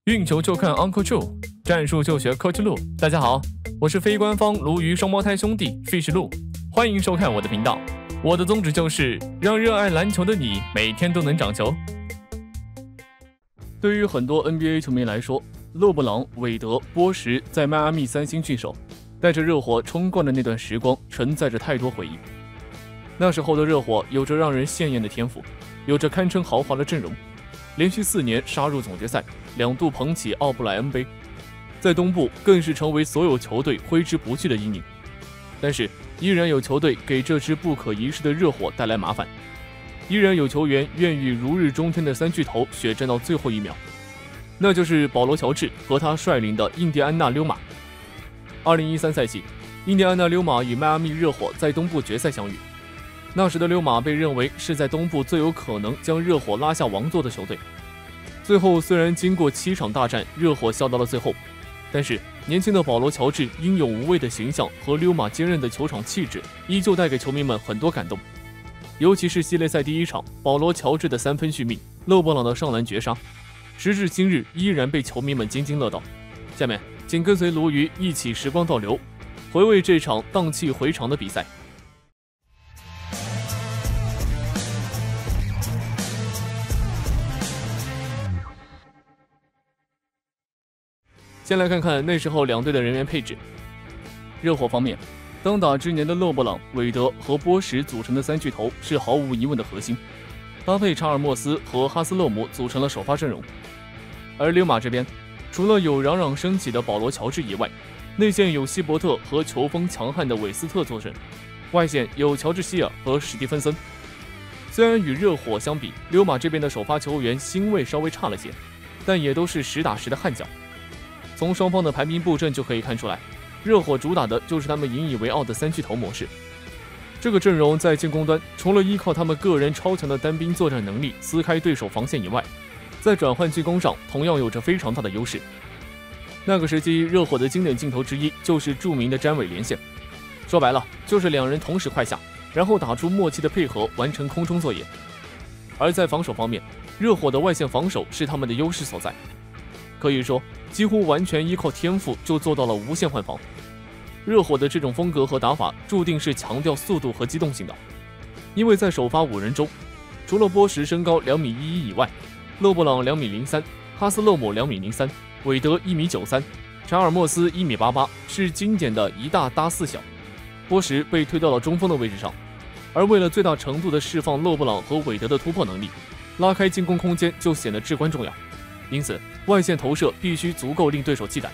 运球就看 Uncle Joe， 战术就学 Coach 陆。大家好，我是非官方鲈鱼双胞胎兄弟 Fish 陆，欢迎收看我的频道。我的宗旨就是让热爱篮球的你每天都能长球。对于很多 NBA 球迷来说，勒布朗、韦德、波什在迈阿密三星聚首，带着热火冲冠的那段时光，承载着太多回忆。那时候的热火有着让人羡艳的天赋，有着堪称豪华的阵容，连续4年杀入总决赛，2度捧起奥布莱恩杯，在东部更是成为所有球队挥之不去的阴影。但是依然有球队给这支不可一世的热火带来麻烦，依然有球员愿与如日中天的三巨头血战到最后一秒，那就是保罗·乔治和他率领的印第安纳溜马。2013赛季，印第安纳溜马与迈阿密热火在东部决赛相遇。那时的溜马被认为是在东部最有可能将热火拉下王座的球队。最后虽然经过7场大战，热火笑到了最后，但是年轻的保罗·乔治英勇无畏的形象和溜马坚韧的球场气质，依旧带给球迷们很多感动。尤其是系列赛第1场，保罗·乔治的3分续命，勒布朗的上篮绝杀，时至今日依然被球迷们津津乐道。下面请跟随鲈鱼一起时光倒流，回味这场荡气回肠的比赛。先来看看那时候两队的人员配置。热火方面，当打之年的勒布朗、韦德和波什组成的三巨头是毫无疑问的核心，搭配查尔莫斯和哈斯勒姆组成了首发阵容。而溜马这边，除了有嚷嚷升起的保罗·乔治以外，内线有希伯特和球风强悍的韦斯特坐镇，外线有乔治希尔和史蒂芬森。虽然与热火相比，溜马这边的首发球员星位稍微差了些，但也都是实打实的悍将。从双方的排兵布阵就可以看出来，热火主打的就是他们引以为傲的三巨头模式。这个阵容在进攻端，除了依靠他们个人超强的单兵作战能力撕开对手防线以外，在转换进攻上同样有着非常大的优势。那个时期，热火的经典镜头之一就是著名的詹韦连线，说白了就是2人同时快下，然后打出默契的配合，完成空中作业。而在防守方面，热火的外线防守是他们的优势所在，可以说几乎完全依靠天赋就做到了无限换防。热火的这种风格和打法注定是强调速度和机动性的，因为在首发5人中，除了波什身高2.11米以外，勒布朗2.03米，哈斯勒姆2.03米，韦德1.93米，查尔莫斯1.88米，是经典的1大搭4小。波什被推到了中锋的位置上，而为了最大程度的释放勒布朗和韦德的突破能力，拉开进攻空间就显得至关重要。因此外线投射必须足够令对手忌惮，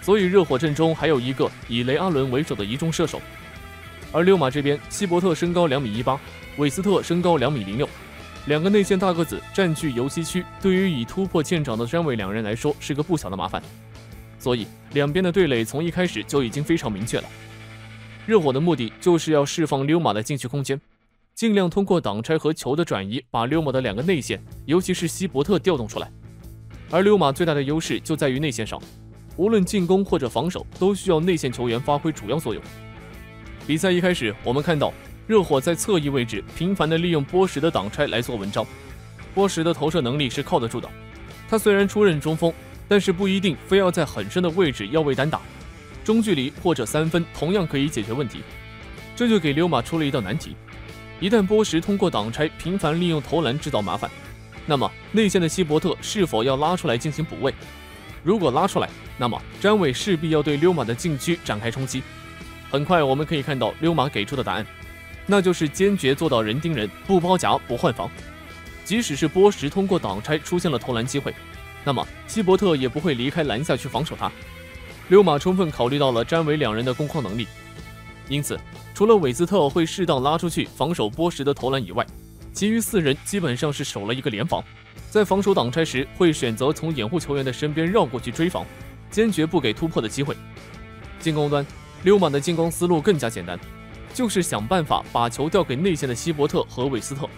所以热火阵中还有一个以雷阿伦为首的一中射手。而溜马这边，希伯特身高2.18米，韦斯特身高2.06米，2个内线大个子占据游戏区，对于以突破见长的詹韦2人来说是个不小的麻烦，所以两边的对垒从一开始就已经非常明确了。热火的目的就是要释放溜马的禁区空间，尽量通过挡拆和球的转移把溜马的2个内线，尤其是希伯特调动出来。而溜马最大的优势就在于内线上，无论进攻或者防守都需要内线球员发挥主要作用。比赛一开始，我们看到热火在侧翼位置频繁地利用波什的挡拆来做文章。波什的投射能力是靠得住的，他虽然出任中锋，但是不一定非要在很深的位置要位单打，中距离或者3分同样可以解决问题。这就给溜马出了一道难题，一旦波什通过挡拆频繁利用投篮制造麻烦，那么内线的希伯特是否要拉出来进行补位？如果拉出来，那么詹韦势必要对溜马的禁区展开冲击。很快我们可以看到溜马给出的答案，那就是坚决做到人盯人，不包夹不换防。即使是波什通过挡拆出现了投篮机会，那么希伯特也不会离开篮下去防守他。溜马充分考虑到了詹韦2人的攻框能力，因此除了韦斯特会适当拉出去防守波什的投篮以外，其余4人基本上是守了一个联防，在防守挡拆时会选择从掩护球员的身边绕过去追防，坚决不给突破的机会。进攻端，溜马的进攻思路更加简单，就是想办法把球调给内线的希伯特和韦斯特。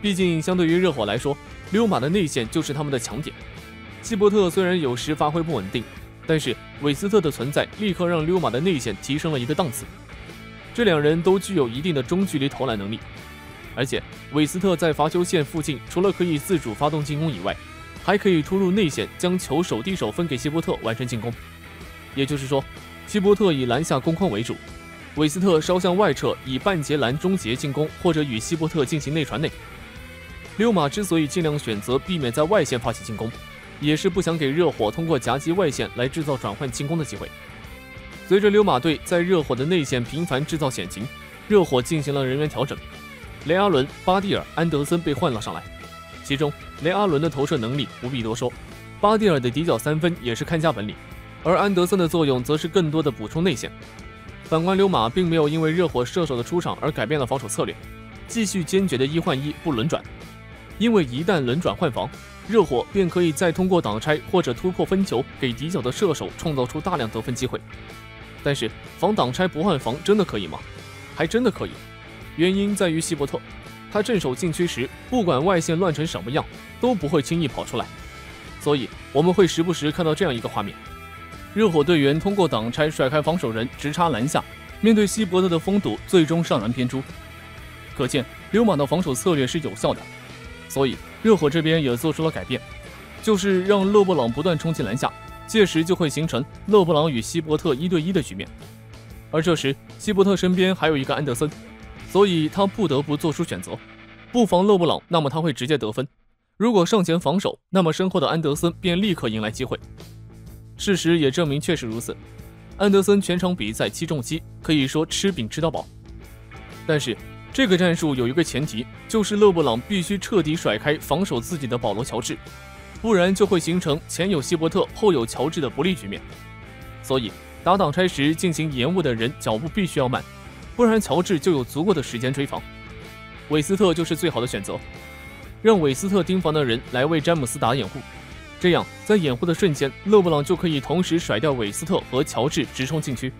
毕竟相对于热火来说，溜马的内线就是他们的强点。希伯特虽然有时发挥不稳定，但是韦斯特的存在立刻让溜马的内线提升了一个档次。这2人都具有一定的中距离投篮能力，而且韦斯特在罚球线附近除了可以自主发动进攻以外，还可以突入内线，将球手递手分给希伯特完成进攻。也就是说，希伯特以篮下攻框为主，韦斯特稍向外撤，以半截篮终结进攻，或者与希伯特进行内传内。溜马之所以尽量选择避免在外线发起进攻，也是不想给热火通过夹击外线来制造转换进攻的机会。随着溜马队在热火的内线频繁制造险情，热火进行了人员调整，雷阿伦、巴蒂尔、安德森被换了上来。其中，雷阿伦的投射能力不必多说，巴蒂尔的底角三分也是看家本领，而安德森的作用则是更多的补充内线。反观溜马并没有因为热火射手的出场而改变了防守策略，继续坚决的1换1不轮转，因为一旦轮转换防，热火便可以再通过挡拆或者突破分球给底角的射手创造出大量得分机会。但是防挡拆不换防真的可以吗？还真的可以，原因在于希伯特，他镇守禁区时，不管外线乱成什么样，都不会轻易跑出来，所以我们会时不时看到这样一个画面。热火队员通过挡拆甩开防守人，直插篮下，面对希伯特的封堵，最终上篮偏出。可见溜马的防守策略是有效的，所以热火这边也做出了改变，就是让勒布朗不断冲击篮下，届时就会形成勒布朗与希伯特1对1的局面。而这时希伯特身边还有一个安德森，所以他不得不做出选择，不防勒布朗，那么他会直接得分；如果上前防守，那么身后的安德森便立刻迎来机会。事实也证明确实如此，安德森全场比赛7中7，可以说吃饼吃到饱。但是这个战术有一个前提，就是勒布朗必须彻底甩开防守自己的保罗·乔治，不然就会形成前有希伯特后有乔治的不利局面。所以打挡拆时进行延误的人脚步必须要慢，不然乔治就有足够的时间追防。韦斯特就是最好的选择，让韦斯特盯防的人来为詹姆斯打掩护，这样在掩护的瞬间，勒布朗就可以同时甩掉韦斯特和乔治直冲禁区。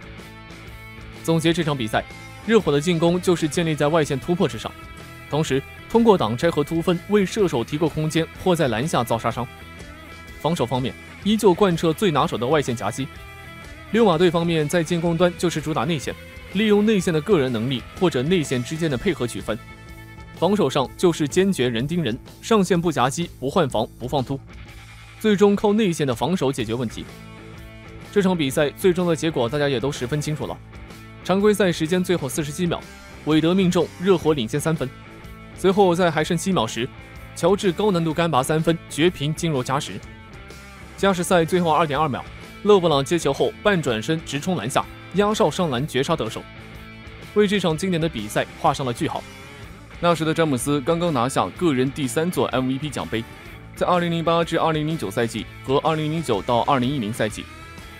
总结这场比赛，热火的进攻就是建立在外线突破之上，同时通过挡拆和突分为射手提供空间或在篮下造杀伤。防守方面依旧贯彻最拿手的外线夹击。溜马队方面在进攻端就是主打内线，利用内线的个人能力或者内线之间的配合取分。防守上就是坚决人盯人，上线不夹击，不换防，不放突，最终靠内线的防守解决问题。这场比赛最终的结果大家也都十分清楚了。常规赛时间最后47秒，韦德命中，热火领先3分。随后在还剩7秒时，乔治高难度干拔3分，绝平进入加时。加时赛最后2.2秒，勒布朗接球后半转身直冲篮下，压哨上篮绝杀得手，为这场经典的比赛画上了句号。那时的詹姆斯刚刚拿下个人第3座 MVP 奖杯，在2008至2009赛季和2009到2010赛季，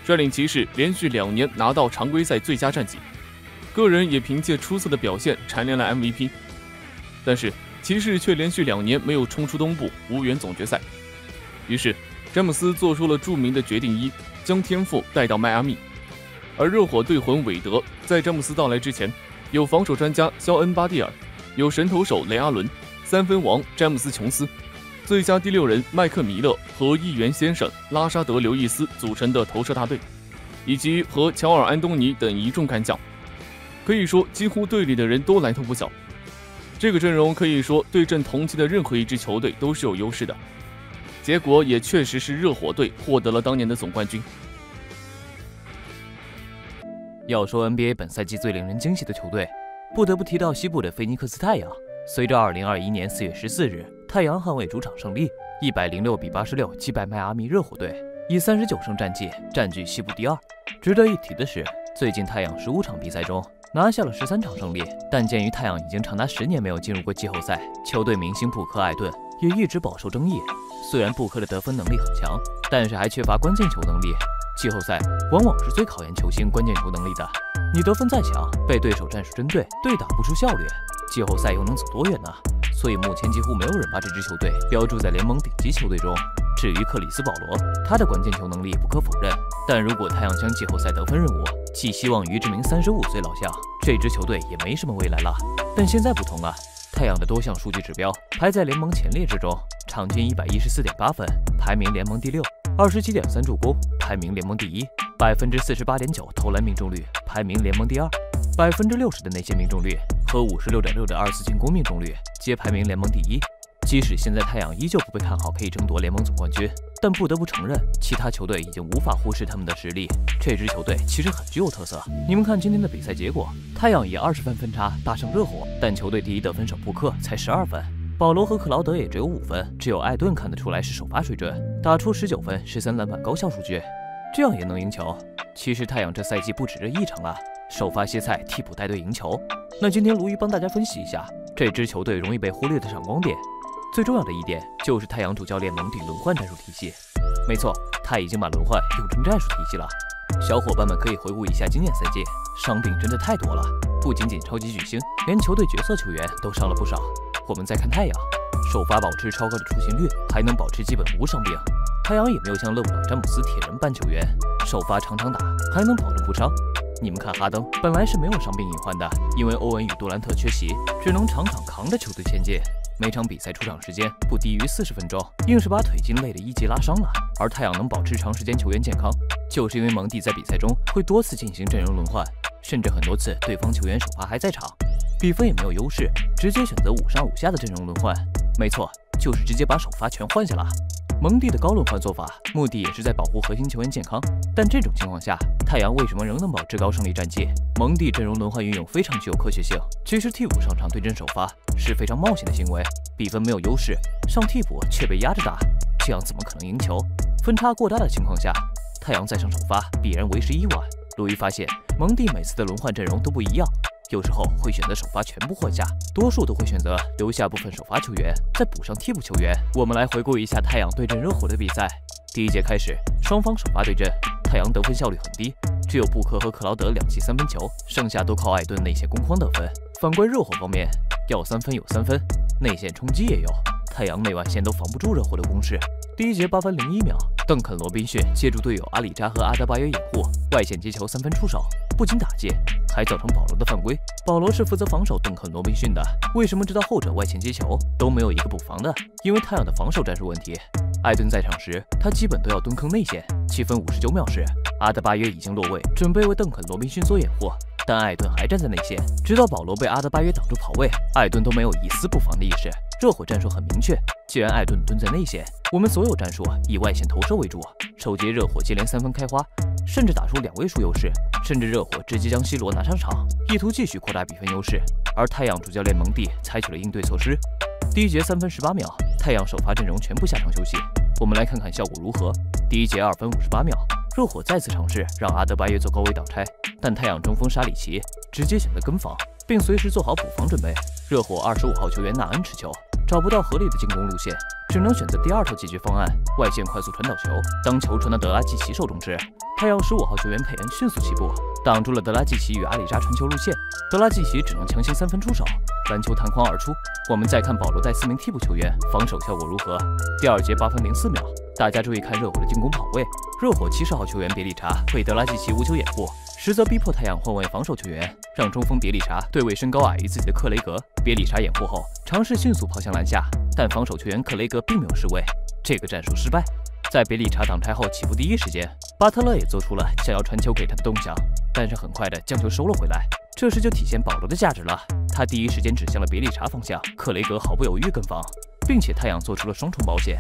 率领骑士连续2年拿到常规赛最佳战绩，个人也凭借出色的表现蝉联了 MVP。但是骑士却连续2年没有冲出东部，无缘总决赛。于是詹姆斯做出了著名的决定1，将天赋带到迈阿密。而热火队魂韦德在詹姆斯到来之前，有防守专家肖恩·巴蒂尔，有神投手雷阿伦，三分王詹姆斯·琼斯，最佳第6人麦克米勒和议员先生拉沙德·刘易斯组成的投射大队，以及和乔尔·安东尼等一众干将。可以说几乎队里的人都来头不小，这个阵容可以说对阵同期的任何一支球队都是有优势的。结果也确实是热火队获得了当年的总冠军。要说 NBA 本赛季最令人惊喜的球队，不得不提到西部的菲尼克斯太阳。随着2021年4月14日太阳捍卫主场胜利，106比86击败迈阿密热火队，以39胜战绩占据西部第2。值得一提的是，最近太阳15场比赛中拿下了13场胜利，但鉴于太阳已经长达10年没有进入过季后赛，球队明星布克·艾顿也一直饱受争议。虽然布克的得分能力很强，但是还缺乏关键球能力。季后赛往往是最考验球星关键球能力的，你得分再强，被对手战术针对，对打不出效率，季后赛又能走多远呢？所以目前几乎没有人把这支球队标注在联盟顶级球队中。至于克里斯·保罗，他的关键球能力不可否认，但如果太阳将季后赛得分任务寄希望于这名35岁老将，这支球队也没什么未来了。但现在不同了，太阳的多项数据指标排在联盟前列之中，场均114.8分，排名联盟第6；27.3助攻，排名联盟第1；48.9%投篮命中率，排名联盟第2；60%的内线命中率和56.6%的24进攻命中率，皆排名联盟第1。即使现在太阳依旧不被看好可以争夺联盟总冠军，但不得不承认，其他球队已经无法忽视他们的实力。这支球队其实很具有特色。你们看今天的比赛结果，太阳以20分分差大胜热火，但球队第一得分手布克才12分，保罗和克劳德也只有5分，只有艾顿看得出来是首发水准，打出19分、13篮板高效数据，这样也能赢球。其实太阳这赛季不止这一场了，首发歇菜，替补带队赢球。那今天鲈鱼帮大家分析一下这支球队容易被忽略的闪光点。最重要的一点就是太阳主教练蒙蒂轮换战术体系。没错，他已经把轮换用成战术体系了。小伙伴们可以回顾一下今年赛季，伤病真的太多了，不仅仅超级巨星，连球队角色球员都伤了不少。我们再看太阳，首发保持超高的出勤率，还能保持基本无伤病。太阳也没有像勒布朗詹姆斯铁人般球员，首发场场打，还能保证不伤。你们看哈登，本来是没有伤病隐患的，因为欧文与杜兰特缺席，只能场场扛着球队前进。每场比赛出场时间不低于40分钟，硬是把腿筋累得一级拉伤了。而太阳能保持长时间球员健康，就是因为蒙蒂在比赛中会多次进行阵容轮换，甚至很多次对方球员首发还在场，比分也没有优势，直接选择5上5下的阵容轮换。没错，就是直接把首发全换下了。蒙蒂的高轮换做法，目的也是在保护核心球员健康。但这种情况下，太阳为什么仍能保持高胜利战绩？蒙蒂阵容轮换运用非常具有科学性。其实替补上场对阵首发是非常冒险的行为，比分没有优势，上替补却被压着打，这样怎么可能赢球？分差过大的情况下，太阳再上首发必然为时已晚。鲈鱼发现，蒙蒂每次的轮换阵容都不一样。有时候会选择首发全部换下，多数都会选择留下部分首发球员，再补上替补球员。我们来回顾一下太阳对阵热火的比赛。第一节开始，双方首发对阵，太阳得分效率很低，只有布克和克劳德2记3分球，剩下都靠艾顿内线攻框得分。反观热火方面，要3分有3分，内线冲击也有，太阳内外线都防不住热火的攻势。第一节8分01秒，邓肯·罗宾逊借助队友阿里扎和阿德巴约掩护，外线接球3分出手，不仅打界，还造成保罗的犯规。保罗是负责防守邓肯·罗宾逊的，为什么知道后者外线接球都没有一个补防的？因为太阳的防守战术问题。艾顿在场时，他基本都要蹲坑内线。7分59秒时，阿德巴约已经落位，准备为邓肯·罗宾逊做掩护，但艾顿还站在内线，直到保罗被阿德巴约挡住跑位，艾顿都没有一丝布防的意识。热火战术很明确，既然艾顿蹲在内线，我们所有战术以外线投射为主。首节热火接连3分开花，甚至打出2位数优势，甚至热火直接将西罗拿上场，意图继续扩大比分优势。而太阳主教练蒙蒂采取了应对措施。第一节3分18秒，太阳首发阵容全部下场休息。我们来看看效果如何。第一节2分58秒，热火再次尝试让阿德巴约做高位挡拆，但太阳中锋沙里奇直接选择跟防，并随时做好补防准备。热火25号球员纳恩持球，找不到合理的进攻路线，只能选择第二套解决方案，外线快速传导球。当球传到德拉季奇手中时，太阳15号球员佩恩迅速起步，挡住了德拉季奇与阿里扎传球路线。德拉季奇只能强行3分出手，篮球弹框而出。我们再看保罗带4名替补球员，防守效果如何？第二节8分04秒，大家注意看热火的进攻跑位。热火70号球员别利查为德拉季奇无球掩护，实则逼迫太阳换位防守球员，让中锋别利查对位身高矮于自己的克雷格。别利查掩护后，尝试迅速抛向篮下，但防守球员克雷格并没有失位，这个战术失败。在别利查挡拆后起步第一时间，巴特勒也做出了想要传球给他的动向，但是很快的将球收了回来。这时就体现保罗的价值了，他第一时间指向了别利查方向，克雷格毫不犹豫跟防，并且太阳做出了双重保险。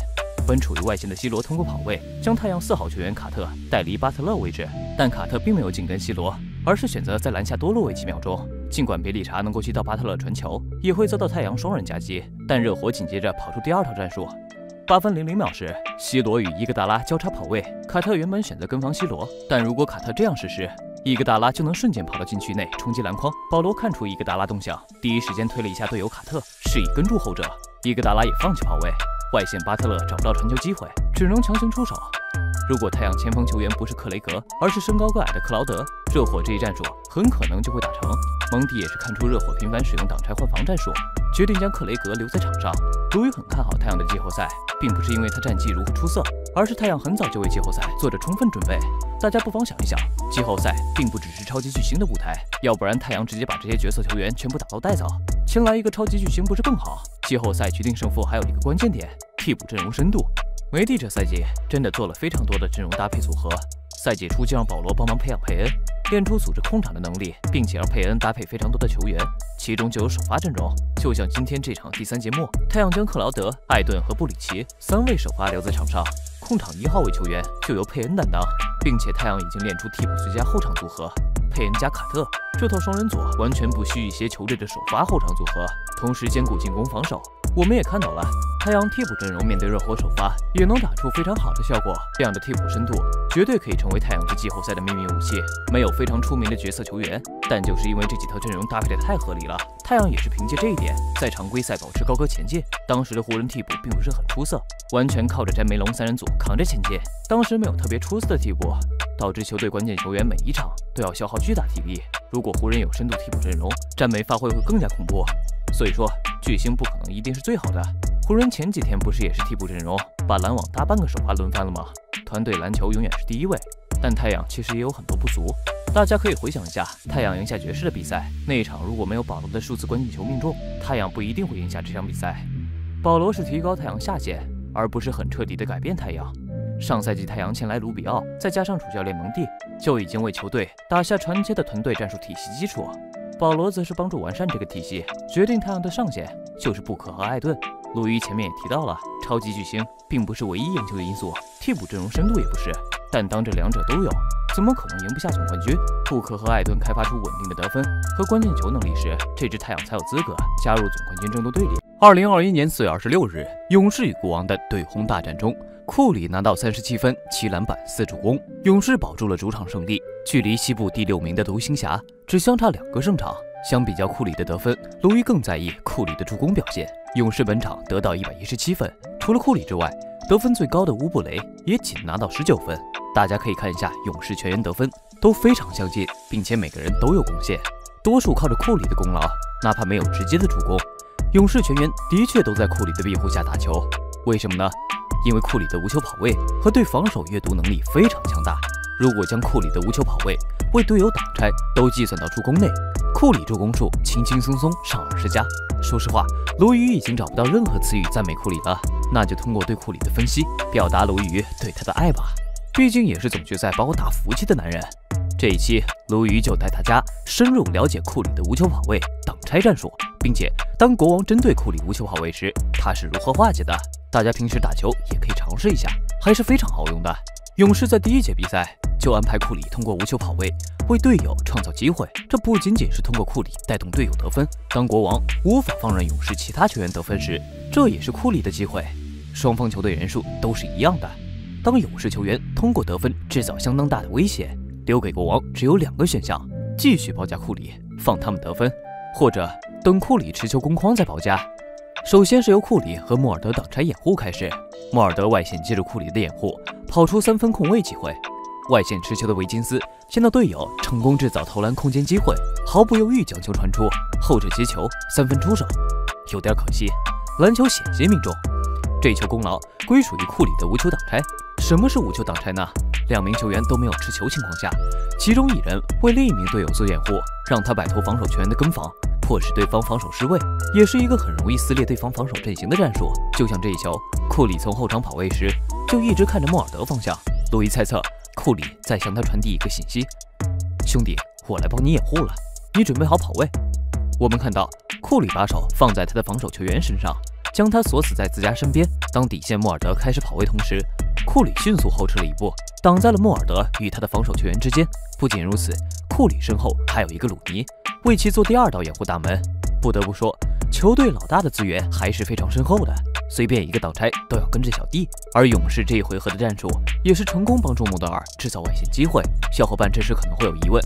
本处于外线的西罗通过跑位，将太阳4号球员卡特带离巴特勒位置，但卡特并没有紧跟西罗，而是选择在篮下多落位几秒钟。尽管别利查能够接到巴特勒传球，也会遭到太阳双人夹击，但热火紧接着跑出第二套战术。8分00秒时，西罗与伊戈达拉交叉跑位，卡特原本选择跟防西罗，但如果卡特这样实施，伊戈达拉就能瞬间跑到禁区内冲击篮筐。保罗看出伊戈达拉动向，第一时间推了一下队友卡特，示意跟住后者。伊戈达拉也放弃跑位，外线巴特勒找不到传球机会，只能强行出手。如果太阳前锋球员不是克雷格，而是身高个矮的克劳德，热火这一战术很可能就会打成。蒙蒂也是看出热火频繁使用挡拆换防战术，决定将克雷格留在场上。鲈鱼很看好太阳的季后赛，并不是因为他战绩如何出色，而是太阳很早就为季后赛做着充分准备。大家不妨想一想，季后赛并不只是超级巨星的舞台，要不然太阳直接把这些角色球员全部打包带走，请来一个超级巨星不是更好？季后赛决定胜负还有一个关键点，替补阵容深度。梅蒂这赛季真的做了非常多的阵容搭配组合，赛季初就让保罗帮忙培养佩恩，练出组织控场的能力，并且让佩恩搭配非常多的球员，其中就有首发阵容。就像今天这场第3节末，太阳将克劳德、艾顿和布里奇3位首发留在场上，控场1号位球员就由佩恩担当，并且太阳已经练出替补最佳后场组合，佩恩加卡特，这套双人组完全不虚一些球队的首发后场组合，同时兼顾进攻防守。我们也看到了，太阳替补阵容面对热火首发也能打出非常好的效果，这样的替补深度绝对可以成为太阳在季后赛的秘密武器。没有非常出名的角色球员，但就是因为这几套阵容搭配的太合理了，太阳也是凭借这一点在常规赛保持高歌前进。当时的湖人替补并不是很出色，完全靠着詹梅隆3人组扛着前进，当时没有特别出色的替补，导致球队关键球员每一场都要消耗巨大体力。如果湖人有深度替补阵容，詹梅发挥会更加恐怖。所以说，巨星不可能一定是最好的。湖人前几天不是也是替补阵容，把篮网大半个首发轮番了吗？团队篮球永远是第一位，但太阳其实也有很多不足。大家可以回想一下，太阳赢下爵士的比赛那一场，如果没有保罗的数次关键球命中，太阳不一定会赢下这场比赛。保罗是提高太阳下限，而不是很彻底的改变太阳。上赛季太阳签来卢比奥，再加上主教练蒙蒂，就已经为球队打下传奇的团队战术体系基础。保罗则是帮助完善这个体系，决定太阳的上限就是布克和艾顿。鲁伊前面也提到了，超级巨星并不是唯一赢球的因素，替补阵容深度也不是。但当这两者都有，怎么可能赢不下总冠军？布克和艾顿开发出稳定的得分和关键球能力时，这支太阳才有资格加入总冠军争夺队里。2021年4月26日，勇士与国王的对轰大战中，库里拿到37分、7篮板、4助攻，勇士保住了主场胜利，距离西部第6名的独行侠只相差2个胜场。相比较库里的得分，鲁伊更在意库里的助攻表现。勇士本场得到117分，除了库里之外，得分最高的乌布雷也仅拿到19分。大家可以看一下勇士全员得分都非常相近，并且每个人都有贡献，多数靠着库里的功劳，哪怕没有直接的助攻。勇士全员的确都在库里的庇护下打球，为什么呢？因为库里的无球跑位和对防守阅读能力非常强大。如果将库里的无球跑位为队友挡拆都计算到助攻内，库里助攻数轻轻松松上20加。说实话，鲈鱼已经找不到任何词语赞美库里了，那就通过对库里的分析表达鲈鱼对他的爱吧。毕竟也是总决赛把我打服气的男人。这一期鲈鱼就带大家深入了解库里的无球跑位挡拆战术，并且当国王针对库里无球跑位时，他是如何化解的。大家平时打球也可以尝试一下，还是非常好用的。勇士在第1节比赛就安排库里通过无球跑位为队友创造机会，这不仅仅是通过库里带动队友得分，当国王无法放任勇士其他球员得分时，这也是库里的机会。双方球队人数都是一样的，当勇士球员通过得分制造相当大的威胁，留给国王只有2个选项：继续包夹库里，放他们得分，或者等库里持球攻框再包夹。首先是由库里和莫尔德挡拆掩护开始，莫尔德外线接住库里的掩护，跑出3分空位机会。外线持球的维金斯见到队友成功制造投篮空间机会，毫不犹豫将球传出，后者接球3分出手，有点可惜，篮球险些命中。这球功劳归属于库里的无球挡拆。什么是无球挡拆呢？2名球员都没有持球情况下，其中1人为另一名队友做掩护，让他摆脱防守球员的跟防，迫使对方防守失位，也是一个很容易撕裂对方防守阵型的战术。就像这一球，库里从后场跑位时就一直看着莫尔德方向，路易猜测库里在向他传递一个信息：兄弟，我来帮你掩护了，你准备好跑位。我们看到库里把手放在他的防守球员身上，将他锁死在自家身边。当底线莫尔德开始跑位同时，库里迅速后撤了一步，挡在了莫尔德与他的防守球员之间。不仅如此，库里身后还有一个鲁尼，为其做第2道掩护大门。不得不说，球队老大的资源还是非常深厚的，随便一个挡拆都要跟着小弟。而勇士这一回合的战术也是成功帮助莫德尔制造外线机会。小伙伴这时可能会有疑问，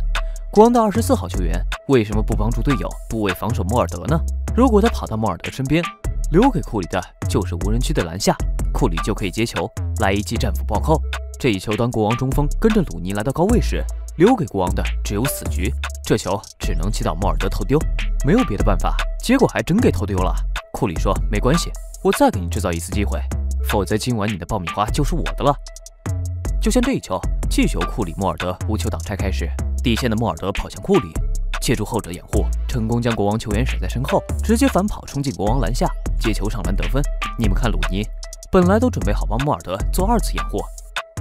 国王的24号球员为什么不帮助队友部位防守莫尔德呢？如果他跑到莫尔德身边，留给库里的就是无人区的篮下，库里就可以接球来一记战斧暴扣。这一球当国王中锋跟着鲁尼来到高位时，留给国王的只有死局，这球只能祈祷莫尔德投丢，没有别的办法。结果还真给投丢了。库里说没关系，我再给你制造一次机会，否则今晚你的爆米花就是我的了。就像这一球，继续由库里莫尔德无球挡拆开始，底线的莫尔德跑向库里，借助后者掩护，成功将国王球员甩在身后，直接反跑冲进国王篮下，接球上篮得分。你们看鲁尼，本来都准备好帮莫尔德做2次掩护，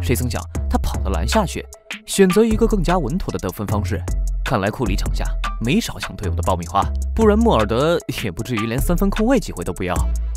谁曾想他跑到篮下去，选择一个更加稳妥的得分方式。看来库里场下没少抢队友的爆米花，不然莫尔德也不至于连3分空位机会都不要。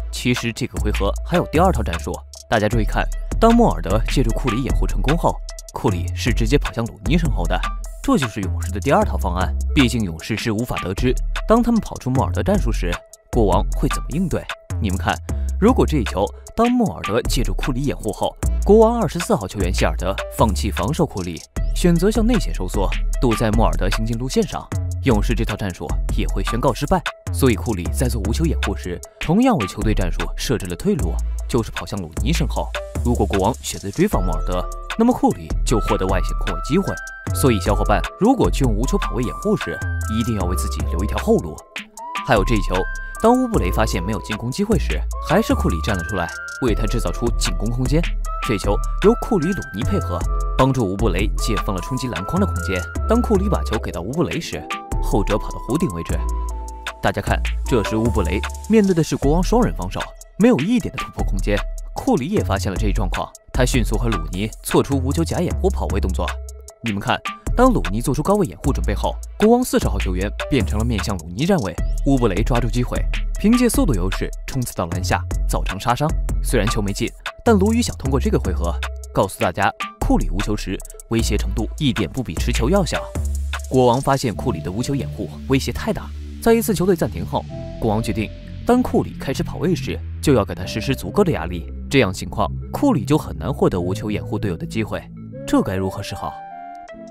其实这个回合还有第2套战术，大家注意看，当莫尔德借助库里掩护成功后，库里是直接跑向鲁尼身后的，这就是勇士的第2套方案。毕竟勇士是无法得知，当他们跑出莫尔德战术时，国王会怎么应对。你们看，如果这一球当莫尔德借助库里掩护后，国王24号球员希尔德放弃防守库里，选择向内线收缩，堵在莫尔德行进路线上，勇士这套战术也会宣告失败。所以库里在做无球掩护时，同样为球队战术设置了退路，就是跑向鲁尼身后。如果国王选择追防莫尔德，那么库里就获得外线空位机会。所以小伙伴如果去用无球跑位掩护时，一定要为自己留一条后路。还有这一球，当乌布雷发现没有进攻机会时，还是库里站了出来，为他制造出进攻空间。这球由库里、鲁尼配合，帮助乌布雷解放了冲击篮筐的空间。当库里把球给到乌布雷时，后者跑到弧顶位置。大家看，这时乌布雷面对的是国王双人防守，没有一点的突破空间。库里也发现了这一状况，他迅速和鲁尼做出无球假掩护跑位动作。你们看，当鲁尼做出高位掩护准备后，国王40号球员变成了面向鲁尼站位，乌布雷抓住机会，凭借速度优势冲刺到篮下，造成杀伤。虽然球没进，但鲈鱼想通过这个回合告诉大家，库里无球时威胁程度一点不比持球要小。国王发现库里的无球掩护威胁太大，在一次球队暂停后，国王决定当库里开始跑位时，就要给他实施足够的压力，这样情况库里就很难获得无球掩护队友的机会。这该如何是好？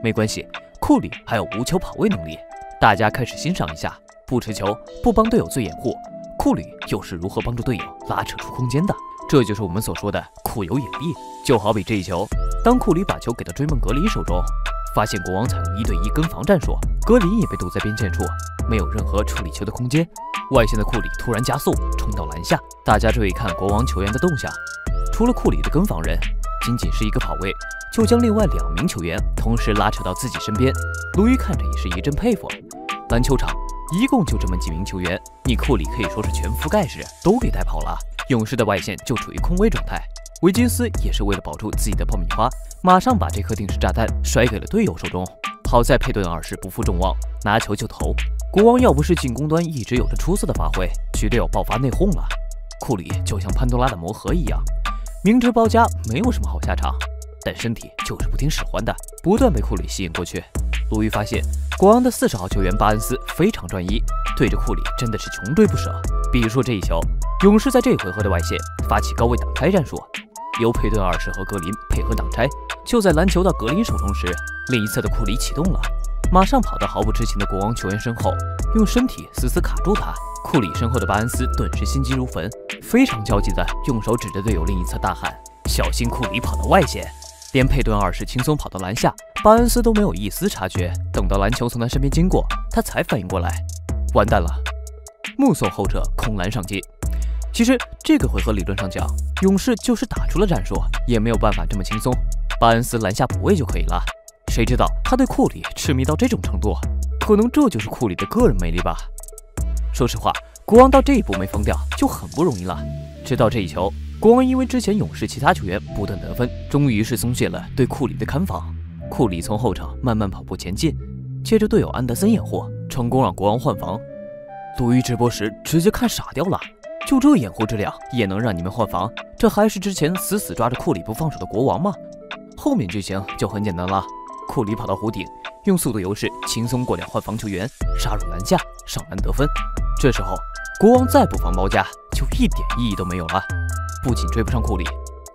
没关系，库里还有无球跑位能力，大家开始欣赏一下不持球、不帮队友做掩护，库里又是如何帮助队友拉扯出空间的。这就是我们所说的库有引力。就好比这一球，当库里把球给到追梦格林手中，发现国王采用1对1跟防战术，格林也被堵在边线处，没有任何处理球的空间。外线的库里突然加速冲到篮下，大家注意看国王球员的动向，除了库里的跟防人，仅是一个跑位就将另外2名球员同时拉扯到自己身边。鲈鱼看着也是一阵佩服。篮球场一共就这么几名球员，你库里可以说是全覆盖式都给带跑了。勇士的外线就处于空位状态，维金斯也是为了保住自己的爆米花，马上把这颗定时炸弹甩给了队友手中。好在佩顿2世不负众望，拿球就投。国王要不是进攻端一直有着出色的发挥，绝对要爆发内讧了。库里就像潘多拉的魔盒一样，明知包夹没有什么好下场，但身体就是不听使唤的，不断被库里吸引过去。鲈鱼发现国王的40号球员巴恩斯非常专一，对着库里真的是穷追不舍。比如说这一球，勇士在这回合的外线发起高位挡拆战术，由佩顿2世和格林配合挡拆。就在篮球到格林手中时，另一侧的库里启动了，马上跑到毫不知情的国王球员身后，用身体死死卡住他。库里身后的巴恩斯顿时心急如焚，非常焦急地用手指着队友另一侧大喊：“小心库里跑到外线！”连佩顿2世轻松跑到篮下，巴恩斯都没有一丝察觉。等到篮球从他身边经过，他才反应过来，完蛋了！目送后者空篮上进。其实这个回合理论上讲，勇士就是打出了战术，也没有办法这么轻松。巴恩斯篮下补位就可以了，谁知道他对库里痴迷到这种程度，可能这就是库里的个人魅力吧。说实话，国王到这一步没疯掉就很不容易了。直到这一球，国王因为之前勇士其他球员不断得分，终于是松懈了对库里的看防。库里从后场慢慢跑步前进，借着队友安德森掩护，成功让国王换防。鲈鱼直播时直接看傻掉了，就这掩护质量也能让你们换防？这还是之前死死抓着库里不放手的国王吗？后面剧情就很简单了，库里跑到弧顶，用速度优势轻松过2换防球员，杀入篮下上篮得分。这时候国王再不防包夹，就一点意义都没有了。不仅追不上库里，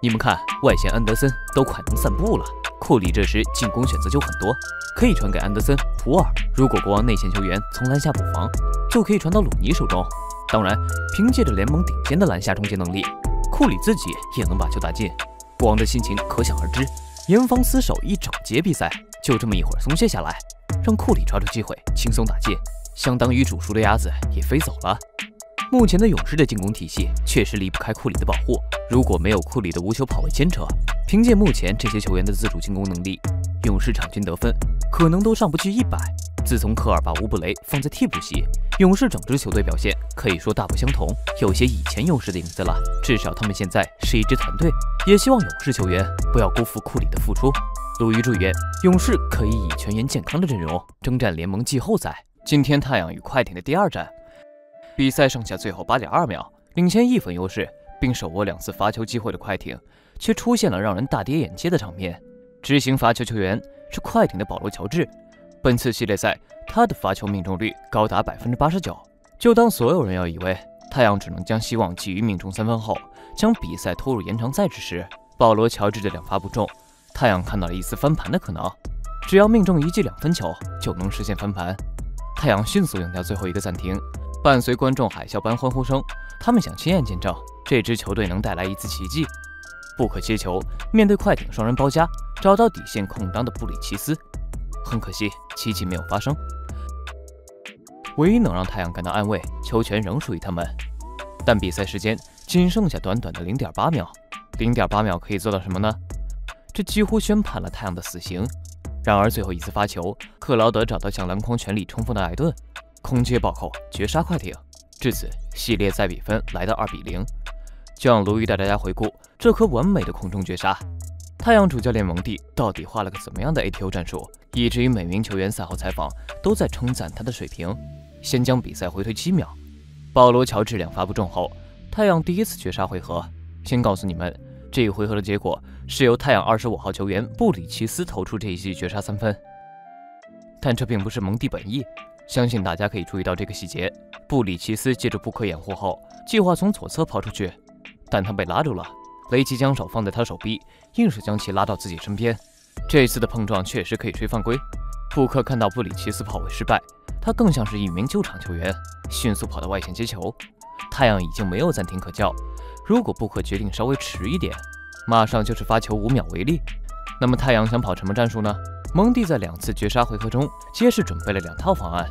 你们看外线安德森都快能散步了。库里这时进攻选择就很多，可以传给安德森、普尔。如果国王内线球员从篮下补防，就可以传到鲁尼手中。当然，凭借着联盟顶尖的篮下终结能力，库里自己也能把球打进。国王的心情可想而知，严防死守一整节比赛，就这么一会儿松懈下来，让库里抓住机会轻松打进，相当于煮熟的鸭子也飞走了。目前的勇士的进攻体系确实离不开库里的保护，如果没有库里的无球跑位牵扯，凭借目前这些球员的自主进攻能力，勇士场均得分可能都上不去100。自从科尔把乌布雷放在替补席，勇士整支球队表现可以说大不相同，有些以前勇士的影子了。至少他们现在是一支团队，也希望勇士球员不要辜负库里的付出。鲁豫祝愿勇士可以以全员健康的阵容征战联盟季后赛。今天太阳与快艇的第二战，比赛剩下最后8.2秒，领先1分优势，并手握2次罚球机会的快艇，却出现了让人大跌眼镜的场面。执行罚球球员是快艇的保罗·乔治，本次系列赛他的罚球命中率高达89%。就当所有人要以为太阳只能将希望寄于命中3分后，将比赛拖入延长赛之时，保罗·乔治的2罚不中，太阳看到了一丝翻盘的可能。只要命中1记2分球，就能实现翻盘。太阳迅速用掉最后一个暂停，伴随观众海啸般欢呼声，他们想亲眼见证这支球队能带来一次奇迹。布克接球，面对快艇双人包夹，找到底线空当的布里奇斯。很可惜，奇迹没有发生。唯一能让太阳感到安慰，球权仍属于他们。但比赛时间仅剩下短短的0.8秒，0.8秒可以做到什么呢？这几乎宣判了太阳的死刑。然而最后一次发球，克劳德找到向篮筐全力冲锋的艾顿，空接暴扣绝杀快艇。至此，系列赛比分来到2-0。就让鲈鱼带大家回顾这颗完美的空中绝杀。太阳主教练蒙蒂到底画了个怎么样的 ATO 战术，以至于每名球员赛后采访都在称赞他的水平。先将比赛回推7秒，保罗·乔治2罚不中后，太阳第一次绝杀回合。先告诉你们，这一回合的结果是由太阳25号球员布里奇斯投出这一记绝杀3分。但这并不是蒙蒂本意，相信大家可以注意到这个细节：布里奇斯借助布克掩护后，计划从左侧跑出去，但他被拉住了。雷奇将手放在他手臂，硬是将其拉到自己身边。这次的碰撞确实可以吹犯规。布克看到布里奇斯跑位失败，他更像是一名救场球员，迅速跑到外线接球。太阳已经没有暂停可叫，如果布克决定稍微迟一点，马上就是发球5秒为例。那么太阳想跑什么战术呢？蒙蒂在2次绝杀回合中皆是准备了2套方案，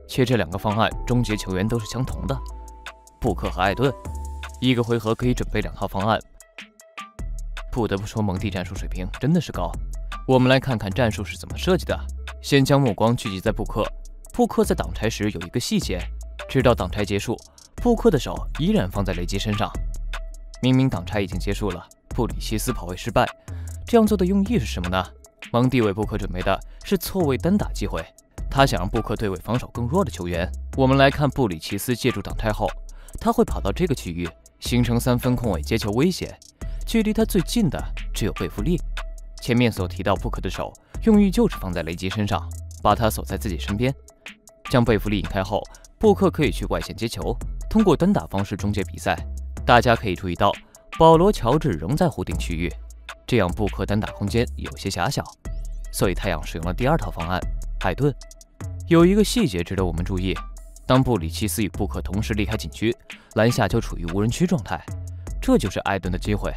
且这2个方案终结球员都是相同的，布克和艾顿。一个回合可以准备2套方案，不得不说蒙蒂战术水平真的是高。我们来看看战术是怎么设计的。先将目光聚集在布克，布克在挡拆时有一个细节，直到挡拆结束，布克的手依然放在雷吉身上。明明挡拆已经结束了，布里奇斯跑位失败，这样做的用意是什么呢？蒙蒂为布克准备的是错位单打机会，他想让布克对位防守更弱的球员。我们来看布里奇斯借助挡拆后，他会跑到这个区域，形成3分空位接球威胁，距离他最近的只有贝弗利。前面所提到布克的手用意就是放在雷吉身上，把他锁在自己身边。将贝弗利引开后，布克可以去外线接球，通过单打方式终结比赛。大家可以注意到，保罗·乔治仍在固定区域，这样布克单打空间有些狭小，所以太阳使用了第2套方案，艾顿。有一个细节值得我们注意，当布里奇斯与布克同时离开禁区，篮下就处于无人区状态，这就是艾顿的机会。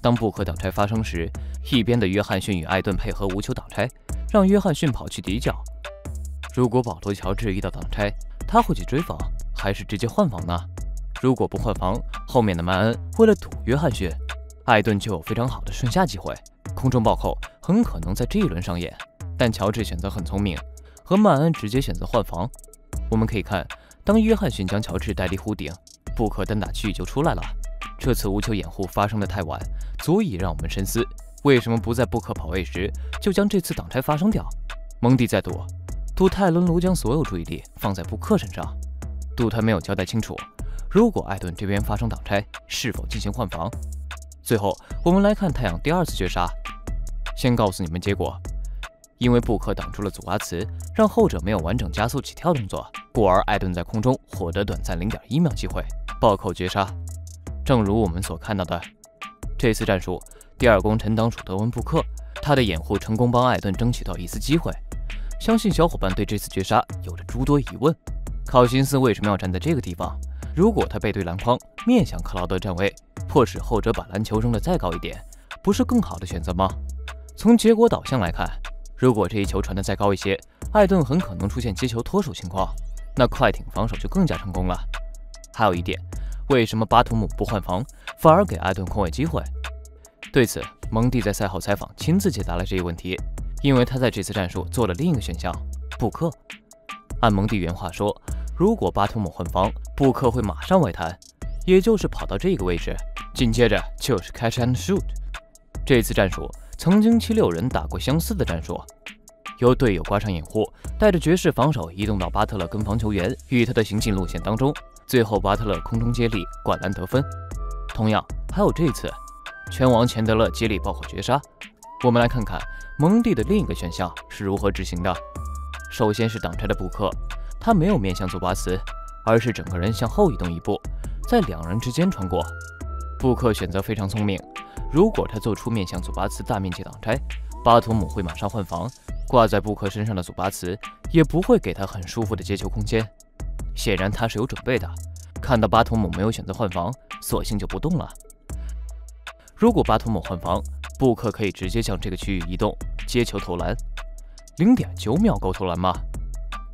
当布克挡拆发生时，一边的约翰逊与艾顿配合无球挡拆，让约翰逊跑去底角。如果保罗·乔治遇到挡拆，他会去追防，还是直接换防呢？如果不换防，后面的曼恩为了堵约翰逊，艾顿就有非常好的顺下机会，空中暴扣很可能在这一轮上演。但乔治选择很聪明，和曼恩直接选择换防。我们可以看，当约翰逊将乔治带离弧顶，布克单打区域就出来了。这次无球掩护发生的太晚，足以让我们深思，为什么不在布克跑位时就将这次挡拆发生掉？蒙蒂在赌泰伦卢将所有注意力放在布克身上，赌他没有交代清楚，如果艾顿这边发生挡拆，是否进行换防。最后我们来看太阳第2次绝杀。先告诉你们结果，因为布克挡住了祖阿茨，让后者没有完整加速起跳动作，故而艾顿在空中获得短暂0.1秒机会，暴扣绝杀。正如我们所看到的，这次战术第2功臣当属德文布克，他的掩护成功帮艾顿争取到一丝机会。相信小伙伴对这次绝杀有着诸多疑问，考辛斯为什么要站在这个地方？如果他背对篮筐，面向克劳德站位，迫使后者把篮球扔得再高一点，不是更好的选择吗？从结果导向来看，如果这一球传得再高一些，艾顿很可能出现接球脱手情况，那快艇防守就更加成功了。还有一点，为什么巴图姆不换防，反而给艾顿空位机会？对此，蒙蒂在赛后采访亲自解答了这一问题，因为他在这次战术做了另一个选项，布克。按蒙蒂原话说，如果巴图姆换防，布克会马上外弹，也就是跑到这个位置。紧接着就是 catch and shoot。这次战术曾经76人打过相似的战术，由队友挂上掩护，带着爵士防守移动到巴特勒跟防球员与他的行进路线当中，最后巴特勒空中接力灌篮得分。同样还有这次拳王钱德勒接力爆火绝杀。我们来看看蒙蒂的另一个选项是如何执行的。首先是挡拆的布克，他没有面向祖巴茨，而是整个人向后移动一步，在两人之间穿过。布克选择非常聪明，如果他做出面向祖巴茨大面积挡拆，巴图姆会马上换防，挂在布克身上的祖巴茨也不会给他很舒服的接球空间。显然他是有准备的，看到巴图姆没有选择换防，索性就不动了。如果巴图姆换防，布克可以直接向这个区域移动，接球投篮。0.9秒够投篮吗？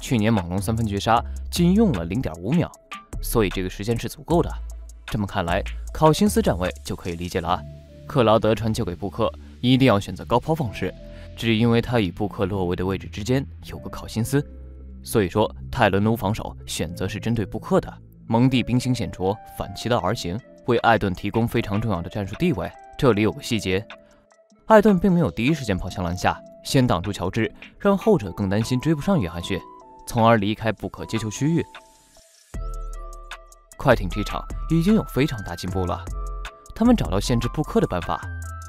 去年猛龙三分绝杀仅用了0.5秒，所以这个时间是足够的。这么看来，考辛斯站位就可以理解了啊。克劳德传球给布克，一定要选择高抛方式，只因为他与布克落位的位置之间有个考辛斯，所以说泰伦卢防守选择是针对布克的。蒙蒂兵行险着，反其道而行，为艾顿提供非常重要的战术地位。这里有个细节，艾顿并没有第一时间跑向篮下，先挡住乔治，让后者更担心追不上约翰逊，从而离开布克接球区域。快艇这场已经有非常大进步了，他们找到限制布克的办法。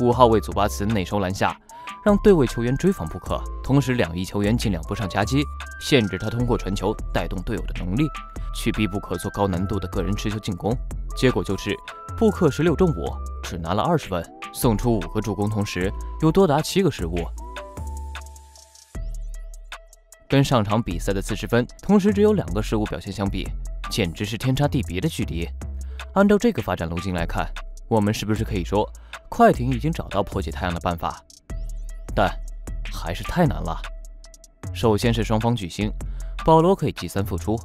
5号位祖巴茨内收篮下，让对位球员追防布克，同时2翼球员尽量不上夹击，限制他通过传球带动队友的能力，去逼布克做高难度的个人持球进攻。结果就是布克16中5，只拿了20分，送出5个助攻，同时有多达7个失误。跟上场比赛的40分，同时只有2个失误表现相比，简直是天差地别的距离。按照这个发展路径来看，我们是不是可以说快艇已经找到破解太阳的办法？但还是太难了。首先是双方巨星，保罗可以继3复出，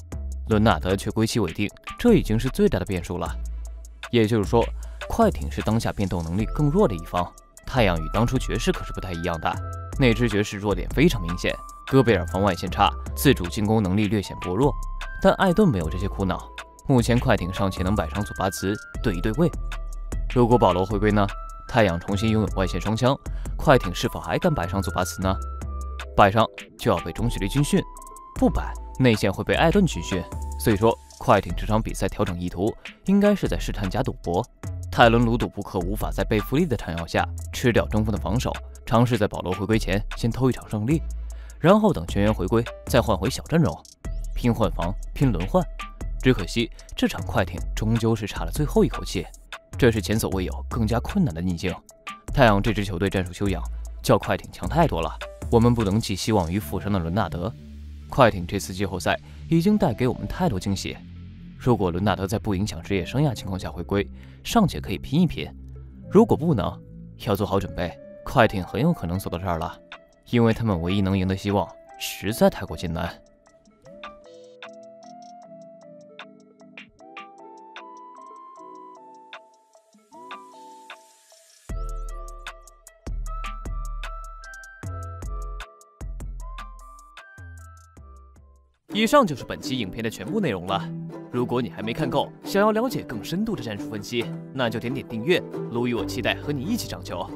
伦纳德却归期未定，这已经是最大的变数了。也就是说，快艇是当下变动能力更弱的一方。太阳与当初爵士可是不太一样的，那支爵士弱点非常明显，戈贝尔防外线差，自主进攻能力略显薄弱。但艾顿没有这些苦恼，目前快艇尚且能摆上祖巴茨对一对位。如果保罗回归呢？太阳重新拥有外线双枪，快艇是否还敢摆上祖巴茨呢？摆上就要被中距离军训，不摆内线会被艾顿军训。所以说，快艇这场比赛调整意图应该是在试探加赌博。泰伦卢赌布克无法在贝弗利的缠绕下吃掉中锋的防守，尝试在保罗回归前先偷一场胜利，然后等全员回归再换回小阵容，拼换防拼轮换。只可惜这场快艇终究是差了最后一口气，这是前所未有更加困难的逆境。太阳这支球队战术修养较快艇强太多了，我们不能寄希望于负伤的伦纳德。快艇这次季后赛已经带给我们太多惊喜，如果伦纳德在不影响职业生涯情况下回归，尚且可以拼一拼；如果不能，要做好准备，快艇很有可能走到这儿了，因为他们唯一能赢的希望实在太过艰难。以上就是本期影片的全部内容了。如果你还没看够，想要了解更深度的战术分析，那就点点订阅，卢与我期待和你一起涨球。